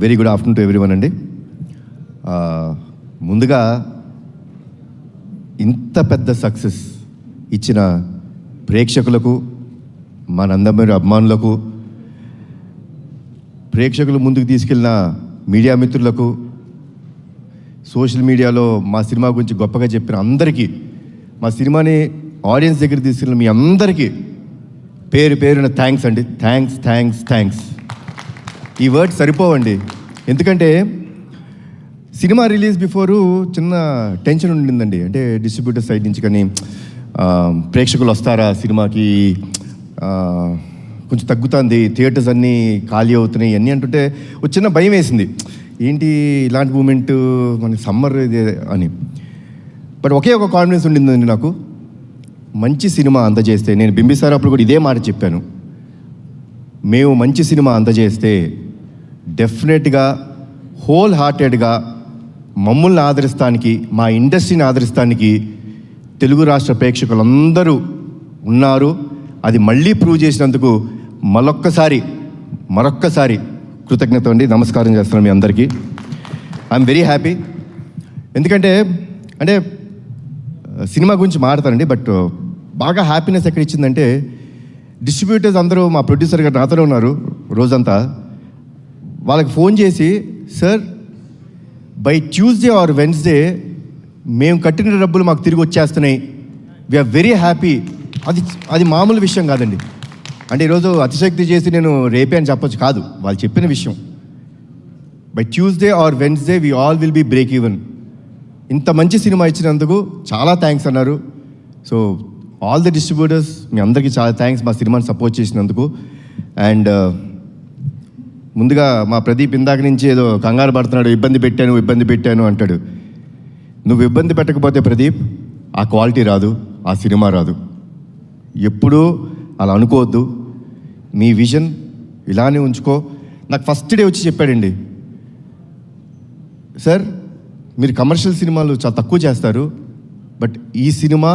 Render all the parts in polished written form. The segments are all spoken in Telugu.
Very good afternoon to everyone అండి. ముందుగా ఇంత పెద్ద సక్సెస్ ఇచ్చిన ప్రేక్షకులకు, మా నందమూరి అభిమానులకు, ప్రేక్షకులు ముందుకు తీసుకెళ్ళిన మీడియా మిత్రులకు, సోషల్ మీడియాలో మా సినిమా గురించి గొప్పగా చెప్పిన అందరికీ, మా సినిమాని ఆడియన్స్ దగ్గర తీసుకెళ్ళిన మీ అందరికీ పేరు పేరున థ్యాంక్స్ అండి. Thanks thanks thanks. ఈ వర్డ్ సరిపోవండి. ఎందుకంటే సినిమా రిలీజ్ బిఫోరు చిన్న టెన్షన్ ఉండిందండి. అంటే డిస్ట్రిబ్యూటర్ సైడ్ నుంచి కానీ ప్రేక్షకులు వస్తారా సినిమాకి, కొంచెం తగ్గుతుంది, థియేటర్స్ అన్నీ ఖాళీ అవుతున్నాయి అన్నీ అంటుంటే ఒక చిన్న భయం వేసింది. ఏంటి ఇలాంటి మూమెంట్ మనకి సమ్మర్ ఇది అని. బట్ ఒకే ఒక కాన్ఫిడెన్స్ ఉండిందండి నాకు. మంచి సినిమా అందజేస్తే, నేను బింబిసార్ అప్పుడు కూడా ఇదే మాట చెప్పాను, మేము మంచి సినిమా అందజేస్తే డెఫినెట్గా హోల్ హార్టెడ్గా మమ్మల్ని ఆదరిస్తానికి, మా ఇండస్ట్రీని ఆదరిస్తానికి తెలుగు రాష్ట్ర ప్రేక్షకులందరూ ఉన్నారు. అది మళ్ళీ ప్రూవ్ చేసినందుకు మరొక్కసారి కృతజ్ఞత అండి. నమస్కారం చేస్తున్నాను మీ అందరికీ. I'm very happy. ఎందుకంటే అంటే సినిమా గురించి మాట్లాడతానండి, బట్ బాగా హ్యాపీనెస్ ఎక్కడ ఇచ్చిందంటే డిస్ట్రిబ్యూటర్స్ అందరూ, మా ప్రొడ్యూసర్ గారు నాతోనే ఉన్నారు రోజంతా, వాళ్ళకి ఫోన్ చేసి, sir by Tuesday or Wednesday మేము కట్టిన డబ్బులు మాకు తిరిగి వచ్చేస్తున్నాయి, వీఆర్ వెరీ హ్యాపీ. అది మామూలు విషయం కాదండి. అంటే ఈరోజు అతిశక్తి చేసి నేను రేపే అని చెప్పొచ్చు కాదు, వాళ్ళు చెప్పిన విషయం. By Tuesday or Wednesday we all will be break even. ఇంత మంచి సినిమా ఇచ్చినందుకు చాలా థ్యాంక్స్ అన్నారు. సో ఆల్ ది డిస్ట్రిబ్యూటర్స్, మీ అందరికీ చాలా థ్యాంక్స్ మా సినిమాని సపోర్ట్ చేసినందుకు. అండ్ ముందుగా మా ప్రదీప్ ఇందాక నుంచి ఏదో కంగారు పడుతున్నాడు, ఇబ్బంది పెట్టాను అంటాడు. నువ్వు ఇబ్బంది పెట్టకపోతే ప్రదీప్ ఆ క్వాలిటీ రాదు, ఆ సినిమా రాదు. ఎప్పుడూ అలా అనుకోవద్దు. మీ విజన్ ఇలానే ఉంచుకో. నాకు ఫస్ట్ డే వచ్చి చెప్పాడండి, సార్ మీరు కమర్షియల్ సినిమాలు చాలా తక్కువ చేస్తారు, బట్ ఈ cinema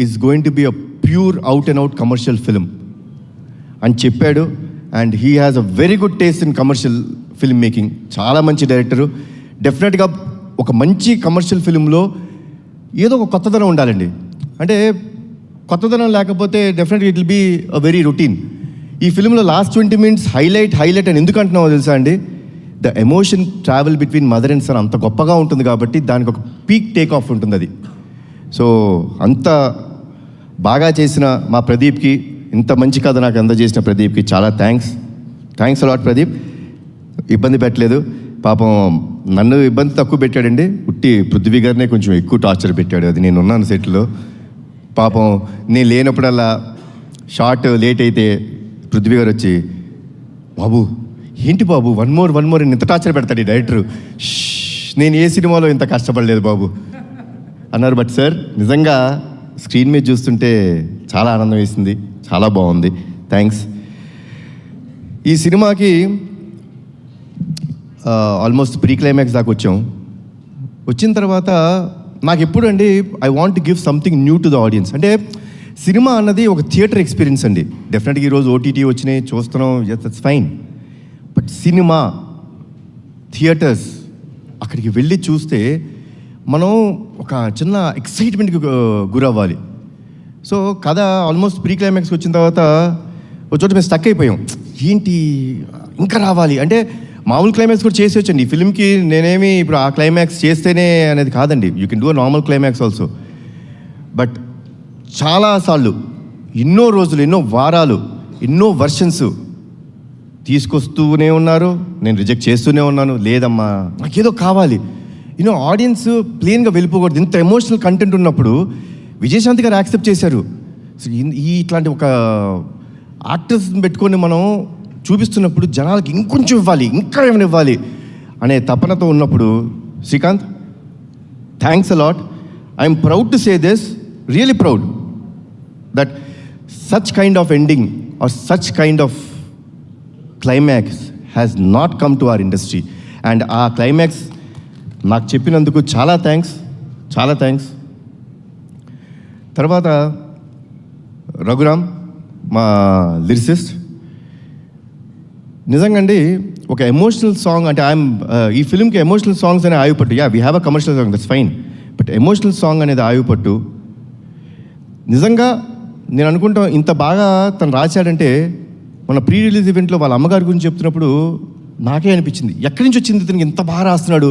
is going to be a pure out and out commercial film అని చెప్పాడు. And he has a very good taste in commercial film making. చాలా మంచి డైరెక్టరు. డెఫినెట్గా ఒక మంచి కమర్షియల్ ఫిలింలో ఏదో ఒక కొత్తదనం ఉండాలండి. అంటే కొత్తదనం లేకపోతే డెఫినెట్గా it will be a very routine. ఈ ఫిలింలో లాస్ట్ 20 minutes హైలైట్ అని ఎందుకు అంటున్నావో తెలుసా అండి? The emotion travel between mother and son అంత గొప్పగా ఉంటుంది కాబట్టి దానికి ఒక పీక్ టేక్ ఆఫ్ ఉంటుంది అది. సో అంత బాగా చేసిన మా ప్రదీప్కి, ఇంత మంచి కథ నాకు అందజేసిన ప్రదీప్కి చాలా థ్యాంక్స్ అలాట్ ప్రదీప్. ఇబ్బంది పెట్టలేదు పాపం. నన్ను ఇబ్బంది తక్కువ పెట్టాడండి, ఉట్టి పృథ్వీ గారినే కొంచెం ఎక్కువ టార్చర్ పెట్టాడు. అది నేను ఉన్నాను సెట్లో. పాపం నేను లేనప్పుడల్లా షార్ట్ లేట్ అయితే పృథ్వీ గారు వచ్చి, బాబు ఏంటి బాబు వన్ మోర్ అని ఇంత టార్చర్ పెడతాడు ఈ డైరెక్టరు. నేను ఏ సినిమాలో ఇంత కష్టపడలేదు బాబు అన్నారు. బట్ సార్ నిజంగా స్క్రీన్ మీద చూస్తుంటే చాలా ఆనందం వేసింది, చాలా బాగుంది. థ్యాంక్స్. ఈ సినిమాకి ఆల్మోస్ట్ ప్రీ క్లైమాక్స్ దాకా వచ్చిన తర్వాత నాకు ఎప్పుడు అండి I want to give something new to the audience. అంటే సినిమా అన్నది ఒక థియేటర్ ఎక్స్పీరియన్స్ అండి. డెఫినెట్గా ఈరోజు ఓటీటీ వచ్చినాయి, చూస్తున్నాం, that's fine. But cinema theatres అక్కడికి వెళ్ళి చూస్తే మనం ఒక చిన్న ఎక్సైట్మెంట్కి గురవ్వాలి. సో కథ ఆల్మోస్ట్ ప్రీ క్లైమాక్స్కి వచ్చిన తర్వాత ఒక చోట మేము స్టక్ అయిపోయాం. ఏంటి ఇంకా రావాలి అంటే మామూలు క్లైమాక్స్ కూడా చేసి వచ్చండి ఈ ఫిల్మ్కి. నేనేమి ఇప్పుడు ఆ క్లైమాక్స్ చేస్తేనే అనేది కాదండి, you can do a normal climax also. But చాలాసార్లు, ఎన్నో రోజులు, ఎన్నో వారాలు, ఎన్నో వర్షన్స్ తీసుకొస్తూనే ఉన్నారు, నేను రిజెక్ట్ చేస్తూనే ఉన్నాను. లేదమ్మా నాకేదో కావాలి, ఆడియన్స్ ప్లెయిన్గా వెళ్ళిపోకూడదు. ఇంత ఎమోషనల్ కంటెంట్ ఉన్నప్పుడు విజయశాంతి గారు యాక్సెప్ట్ చేశారు. ఇట్లాంటి ఒక యాక్టర్స్ని పెట్టుకొని మనం చూపిస్తున్నప్పుడు జనాలకి ఇంకొంచెం ఇవ్వాలి, ఇంకా ఏమైనా ఇవ్వాలి అనే తపనతో ఉన్నప్పుడు, Srikanth thanks a lot. I'm proud to say this, really proud that such kind of ending or such kind of climax has not come to our industry. And ఆ క్లైమాక్స్ నాకు చెప్పినందుకు చాలా థ్యాంక్స్. తర్వాత రఘురామ్ మా లిరిసిస్ట్, నిజంగా అండి ఒక ఎమోషనల్ సాంగ్ అంటే ఈ ఫిల్మ్కి ఎమోషనల్ సాంగ్స్ అనే ఆయుపట్టు. We have a commercial song, that's fine. But emotional song అనేది ఆయుపట్టు. నిజంగా నేను అనుకుంటా ఇంత బాగా తను రాశాడంటే మన ప్రీ రిలీజ్ ఈవెంట్లో వాళ్ళ అమ్మగారి గురించి చెప్తున్నప్పుడు నాకే అనిపించింది, ఎక్కడి నుంచి వచ్చింది ఇతనికి ఇంత బాగా రాస్తున్నాడు.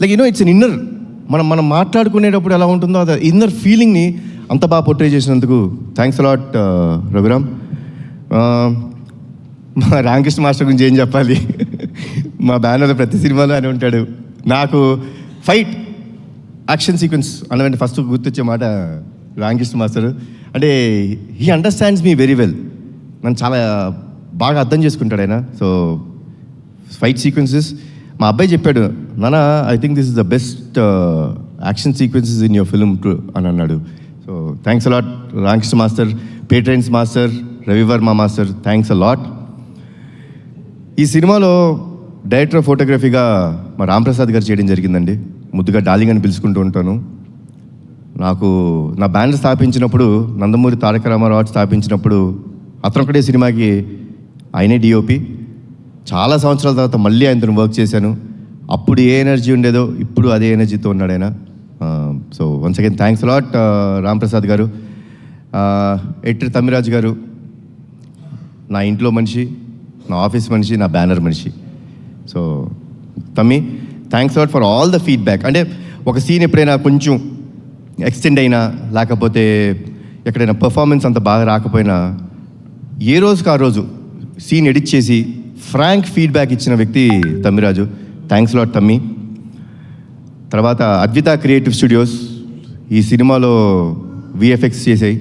లైక్ ఇట్స్ అన్ ఇన్నర్, మనం మాట్లాడుకునేటప్పుడు ఎలా ఉంటుందో అది ఇన్నర్ ఫీలింగ్ని అంత బాగా పోర్ట్రే చేసినందుకు థ్యాంక్స్ అలాట్ రఘురామ్. మా రామకృష్ణ మాస్టర్ గురించి ఏం చెప్పాలి, మా బ్యానర్ ప్రతి సినిమాలో అని ఉంటాడు. నాకు ఫైట్ యాక్షన్ సీక్వెన్స్ అన్నవంటే ఫస్ట్ గుర్తొచ్చే మాట రామకృష్ణ మాస్టర్. అంటే he understands me very well, నన్ను చాలా బాగా అర్థం చేసుకుంటాడు ఆయన. సో ఫైట్ సీక్వెన్సెస్ మా అబ్బాయి చెప్పాడు, నాన్న I think this is the best action sequences in your film అని అన్నాడు. So thanks a lot Ramakrishna master, పేట్రైన్స్ master, Ravivarma master, thanks a lot. ఈ సినిమాలో డైరెక్టర్ ఆఫ్ ఫోటోగ్రఫీగా మా రాంప్రసాద్ గారు చేయడం జరిగిందండి. ముద్దుగా డార్లింగ్ అని పిలుచుకుంటూ ఉంటాను. నాకు నా బ్యానర్ స్థాపించినప్పుడు, నందమూరి తారక రామారావు స్థాపించినప్పుడు అతను ఒకటే సినిమాకి ఆయనే డిఓపి. చాలా సంవత్సరాల తర్వాత మళ్ళీ ఆయనతో వర్క్ చేశాను. అప్పుడు ఏ ఎనర్జీ ఉండేదో ఇప్పుడు అదే ఎనర్జీతో ఉన్నాడు ఆయన. So once again thanks a lot Ramprasad గారు. ఎట్రి తమ్మిరాజు గారు నా ఇంట్లో మనిషి, నా ఆఫీస్ మనిషి, నా బ్యానర్ మనిషి. సో తమ్మి thanks a lot for all the feedback. అంటే ఒక సీన్ ఎప్పుడైనా కొంచెం ఎక్స్టెండ్ అయినా లేకపోతే ఎక్కడైనా పర్ఫార్మెన్స్ అంత బాగా రాకపోయినా ఏ రోజుకి ఆ రోజు సీన్ ఎడిట్ చేసి ఫ్రాంక్ ఫీడ్బ్యాక్ ఇచ్చిన వ్యక్తి తమ్మిరాజు. థ్యాంక్స్ లాట్ తమ్మి. తర్వాత అద్విత క్రియేటివ్ స్టూడియోస్ ఈ సినిమాలో విఎఫ్ఎక్స్ చేసాయి,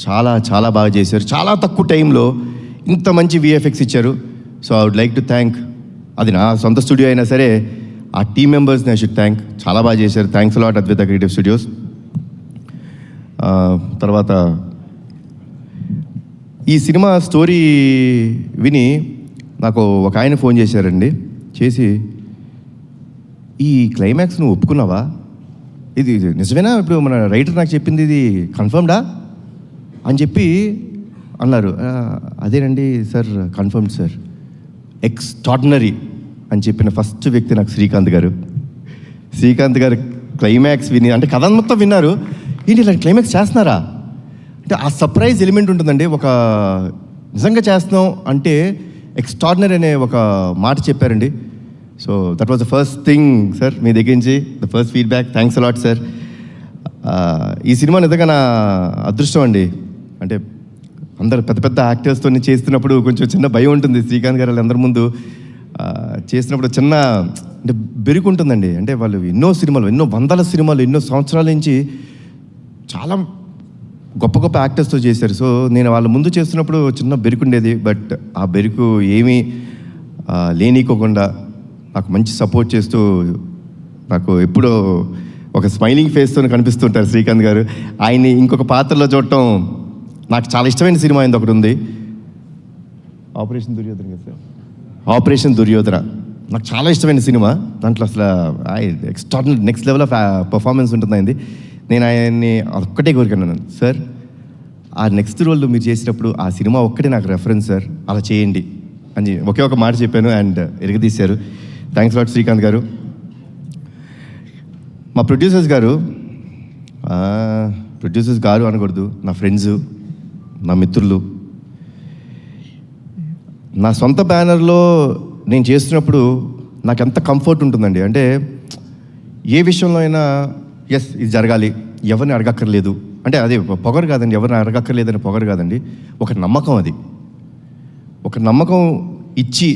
చాలా చాలా బాగా చేశారు. చాలా తక్కువ టైంలో ఇంత మంచి విఎఫ్ఎక్స్ ఇచ్చారు. So I would like to thank, అది నా సొంత స్టూడియో అయినా సరే ఆ టీమ్ మెంబర్స్ని ఐ షుడ్ థ్యాంక్. చాలా బాగా చేశారు. Thanks lot Advitha creative studios. తర్వాత ఈ సినిమా స్టోరీ విని నాకు ఒక ఆయన ఫోన్ చేశారండి. చేసి ఈ క్లైమాక్స్ నువ్వు ఒప్పుకున్నావా, ఇది నిజమేనా, ఇప్పుడు మన రైటర్ నాకు చెప్పింది ఇది కన్ఫర్మ్డా అని చెప్పి అన్నారు. అదేనండి సార్, కన్ఫర్మ్డ్ సార్, ఎక్స్ట్రాడినరీ అని చెప్పిన ఫస్ట్ వ్యక్తి నాకు శ్రీకాంత్ గారు. శ్రీకాంత్ గారు క్లైమాక్స్ విని, అంటే కథ మొత్తం విన్నారు, ఏంటి ఇలా క్లైమాక్స్ చేస్తున్నారా అంటే ఆ సర్ప్రైజ్ ఎలిమెంట్ ఉంటుందండి. ఒక నిజంగా చేస్తున్నాం అంటే ఎక్స్ట్రాడినరీ అనే ఒక మాట చెప్పారండి. So that was the first thing sir, మీ దగ్గర నుంచి the first feedback. Thanks a lot sir. ఈ సినిమా నిజంగా నా అదృష్టం అండి. అంటే అందరు పెద్ద పెద్ద యాక్టర్స్తో చేస్తున్నప్పుడు కొంచెం చిన్న భయం ఉంటుంది. శ్రీకాంత్ గారు అందరి ముందు చేసినప్పుడు చిన్న అంటే బెరుకు ఉంటుందండి. అంటే వాళ్ళు ఎన్నో సినిమాలు, ఎన్నో వందల సినిమాలు, ఎన్నో సంవత్సరాల నుంచి చాలా గొప్ప గొప్ప యాక్టర్స్తో చేశారు. సో నేను వాళ్ళ ముందు చేస్తున్నప్పుడు చిన్న బెరుకు ఉండేది. బట్ ఆ బెరుకు ఏమీ లేనికోకుండా నాకు మంచి సపోర్ట్ చేస్తూ, నాకు ఎప్పుడో ఒక స్మైలింగ్ ఫేస్తో కనిపిస్తుంటారు శ్రీకాంత్ గారు. ఆయన్ని ఇంకొక పాత్రలో చూడటం నాకు చాలా ఇష్టమైన సినిమా అయింది ఒకటి ఉంది, ఆపరేషన్ దుర్యోధన కదా సార్. ఆపరేషన్ దుర్యోధన నాకు చాలా ఇష్టమైన సినిమా. దాంట్లో అసలు extraordinary next level of performance ఉంటుంది అయింది. నేను ఆయన్ని ఒక్కటే కోరుకున్నాను, సార్ ఆ నెక్స్ట్ రోల్ మీరు చేసినప్పుడు ఆ సినిమా ఒక్కటే నాకు రెఫరెన్స్ సార్, అలా చేయండి అని ఒకే ఒక మాట చెప్పాను అండ్ ఎరగదీశారు. థ్యాంక్స్ లాట్ శ్రీకాంత్ గారు. మా ప్రొడ్యూసర్స్ గారు అనకూడదు, నా ఫ్రెండ్స్, నా మిత్రులు. నా సొంత బ్యానర్లో నేను చేస్తున్నప్పుడు నాకు ఎంత కంఫర్ట్ ఉంటుందండి. అంటే ఏ విషయంలో అయినా ఎస్ ఇది జరగాలి, ఎవరిని అడగక్కర్లేదు, అంటే అదే పొగరు కాదండి, ఎవరిని అడగక్కర్లేదని పొగరు కాదండి, ఒక నమ్మకం. అది ఒక నమ్మకం ఇచ్చి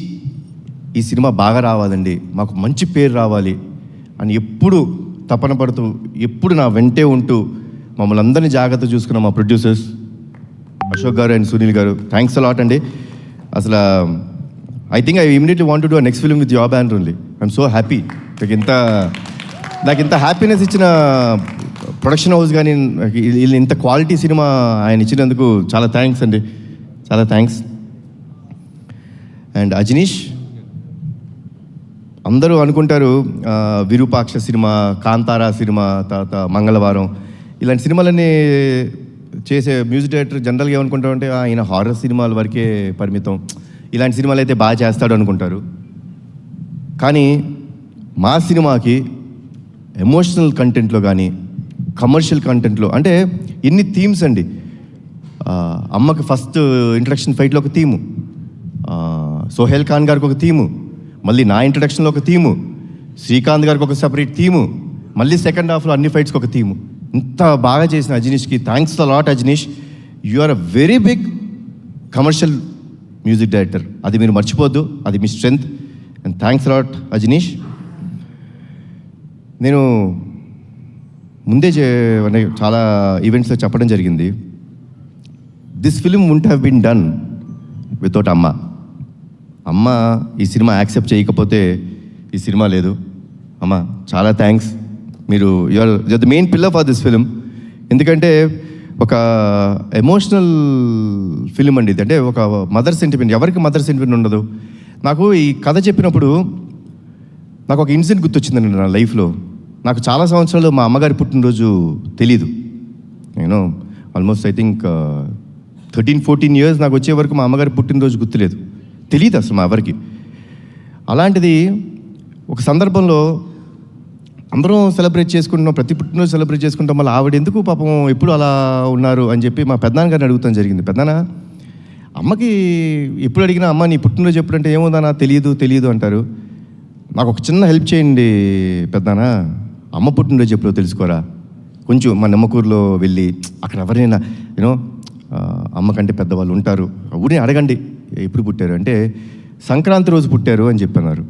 ఈ సినిమా బాగా రావాలండి, మాకు మంచి పేరు రావాలి అని ఎప్పుడు తపన పడుతూ, ఎప్పుడు నా వెంటే ఉంటూ మమ్మల్ని అందరినీ జాగ్రత్త చూసుకున్న మా ప్రొడ్యూసర్స్ అశోక్ గారు అండ్ సునీల్ గారు, థ్యాంక్స్ అలాట్ అండి. అసలు I think I immediately want to do next film with your banner only. I'm so happy. నాకు ఇంత హ్యాపీనెస్ ఇచ్చిన ప్రొడక్షన్ హౌస్ కానీ ఇంత క్వాలిటీ సినిమా ఆయన ఇచ్చినందుకు చాలా థ్యాంక్స్ అండి, చాలా థ్యాంక్స్. అండ్ అజనీష్, అందరూ అనుకుంటారు విరూపాక్ష సినిమా, కాంతారా సినిమా, తర్వాత మంగళవారం, ఇలాంటి సినిమాలన్నీ చేసే మ్యూజిక్ డైరెక్టర్ జనరల్గా ఏమనుకుంటామంటే ఆయన హారర్ సినిమాల వరకే పరిమితం, ఇలాంటి సినిమాలు అయితే బాగా చేస్తాడు అనుకుంటారు. కానీ మా సినిమాకి ఎమోషనల్ కంటెంట్లో కానీ కమర్షియల్ కంటెంట్లో అంటే ఎన్ని థీమ్స్ అండి. అమ్మకి ఫస్ట్ ఇంట్రడక్షన్ ఫైట్లో ఒక థీము, సోహెల్ ఖాన్ గారికి ఒక థీము, మళ్ళీ నా ఇంట్రడక్షన్లో ఒక థీము, శ్రీకాంత్ గారికి ఒక సెపరేట్ థీము, మళ్ళీ సెకండ్ హాఫ్లో అన్ని ఫైట్స్కి ఒక థీము. ఇంత బాగా చేసిన అజనీష్కి thanks a lot. Ajaneesh, you are a very big commercial music director. అది మీరు మర్చిపోద్దు, అది మీ strength. And thanks lot Ajaneesh. నేను ముందే చాలా ఈవెంట్స్లో చెప్పడం జరిగింది, this film won't have been done without అమ్మ. అమ్మ ఈ సినిమా యాక్సెప్ట్ చేయకపోతే ఈ సినిమా లేదు. అమ్మ చాలా థ్యాంక్స్. మీరు you are the main pillar for this film. ఎందుకంటే ఒక ఎమోషనల్ ఫిలిం అండి ఇది. అంటే ఒక మదర్ సెంటిమెంట్. ఎవరికి మదర్ సెంటిమెంట్ ఉండదు? నాకు ఈ కథ చెప్పినప్పుడు నాకు ఒక ఇన్సిడెంట్ గుర్తొచ్చిందండి నా లైఫ్లో. నాకు చాలా సంవత్సరాలు మా అమ్మగారి పుట్టినరోజు తెలీదు. నేను ఆల్మోస్ట్ ఐ థింక్ 13-14 ఇయర్స్ నాకు వచ్చే వరకు మా అమ్మగారి పుట్టినరోజు గుర్తులేదు, తెలియదు అసలు మా ఎవరికి. అలాంటిది ఒక సందర్భంలో అందరం సెలబ్రేట్ చేసుకుంటున్నాం, ప్రతి పుట్టినరోజు సెలబ్రేట్ చేసుకుంటాం. మళ్ళీ ఆవిడ ఎందుకు పాపం ఎప్పుడు అలా ఉన్నారు అని చెప్పి మా పెద్దనాన్న గారిని అడుగుతాం జరిగింది. పెద్దనాన్న, అమ్మకి ఎప్పుడు అడిగినా అమ్మ నీ పుట్టినరోజు ఎప్పుడంటే ఏముందన్నా తెలియదు అంటారు. నాకు ఒక చిన్న హెల్ప్ చేయండి పెద్దనాన్న, అమ్మ పుట్టినరోజు ఎప్పుడో తెలుసుకోరా. కొంచెం మా నిమ్మకూరులో వెళ్ళి అక్కడ ఎవరైనా యూనో అమ్మ కంటే పెద్దవాళ్ళు ఉంటారు, ఊరిని అడగండి ఎప్పుడు పుట్టారు అంటే సంక్రాంతి రోజు పుట్టారు అని చెప్పన్నారు.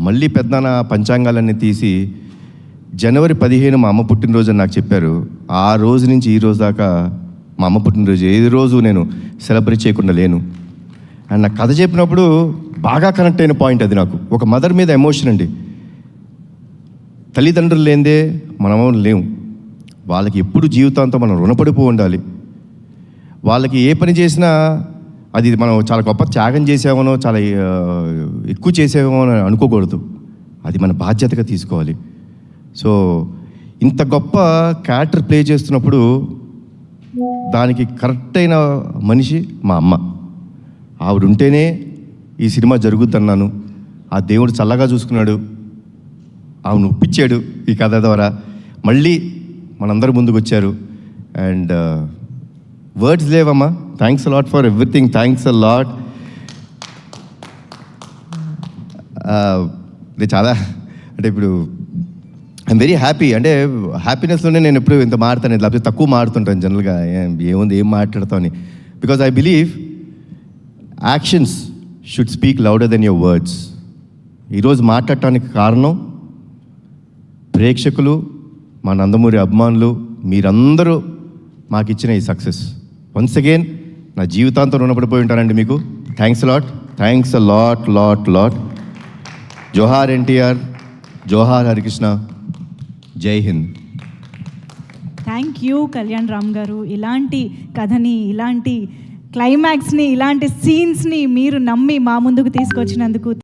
మళ్ళీ పెద్దనాన్న పంచాంగాలన్నీ తీసి జనవరి 15 మా అమ్మ పుట్టినరోజు అని నాకు చెప్పారు. ఆ రోజు నుంచి ఈ రోజు దాకా మా అమ్మ పుట్టినరోజు ఏ రోజు నేను సెలబ్రేట్ చేయకుండా లేను. అండ్ నాకు కథ చెప్పినప్పుడు బాగా కనెక్ట్ అయిన పాయింట్ అది. నాకు ఒక మదర్ మీద ఎమోషన్ అండి. తల్లిదండ్రులు లేనిదే మనం లేవు. వాళ్ళకి ఎప్పుడు జీవితాంతం మనం రుణపడిపో ఉండాలి. వాళ్ళకి ఏ పని చేసినా అది మనం చాలా గొప్ప త్యాగం చేసామనో చాలా ఎక్కువ చేసామో అని అనుకోకూడదు. అది మన బాధ్యతగా తీసుకోవాలి. సో ఇంత గొప్ప క్యారెక్టర్ ప్లే చేస్తున్నప్పుడు దానికి కరెక్ట్ అయిన మనిషి మా అమ్మ. ఆవిడ ఉంటేనే ఈ సినిమా జరుగుద్దన్నాను. ఆ దేవుడు చల్లగా చూసుకున్నాడు, ఆవిడ ఒప్పించాడు ఈ కథ ద్వారా. మళ్ళీ మనందరూ ముందుకు వచ్చారు. అండ్ వర్డ్స్ లేవమ్మా. Thanks a lot for everything. Thanks a lot. చాలా అంటే ఇప్పుడు ఐఎమ్ వెరీ హ్యాపీ. అంటే హ్యాపీనెస్లోనే నేను ఎప్పుడు ఇంత మాడతాను, లేకపోతే తక్కువ మాడుతుంటాను జనరల్గా. ఏముంది ఏం మాట్లాడతామని. Because I believe actions should speak louder than your words. ఈరోజు మాట్లాడటానికి కారణం ప్రేక్షకులు, మా నందమూరి అభిమానులు, మీరందరూ మాకు ఇచ్చిన ఈ సక్సెస్. వన్స్ అగైన్ నా జీవితాంతం రుణపడిపోయి ఉంటానండి మీకు. Thanks lot. Thanks a lot lot lot. జోహార్ ఎన్టీఆర్, జోహార్ హరికృష్ణ, జై హింద్. Thank you Kalyan Ram garu. ఇలాంటి కథని, ఇలాంటి క్లైమాక్స్ని, ఇలాంటి సీన్స్ని మీరు నమ్మి మా ముందుకు తీసుకొచ్చినందుకు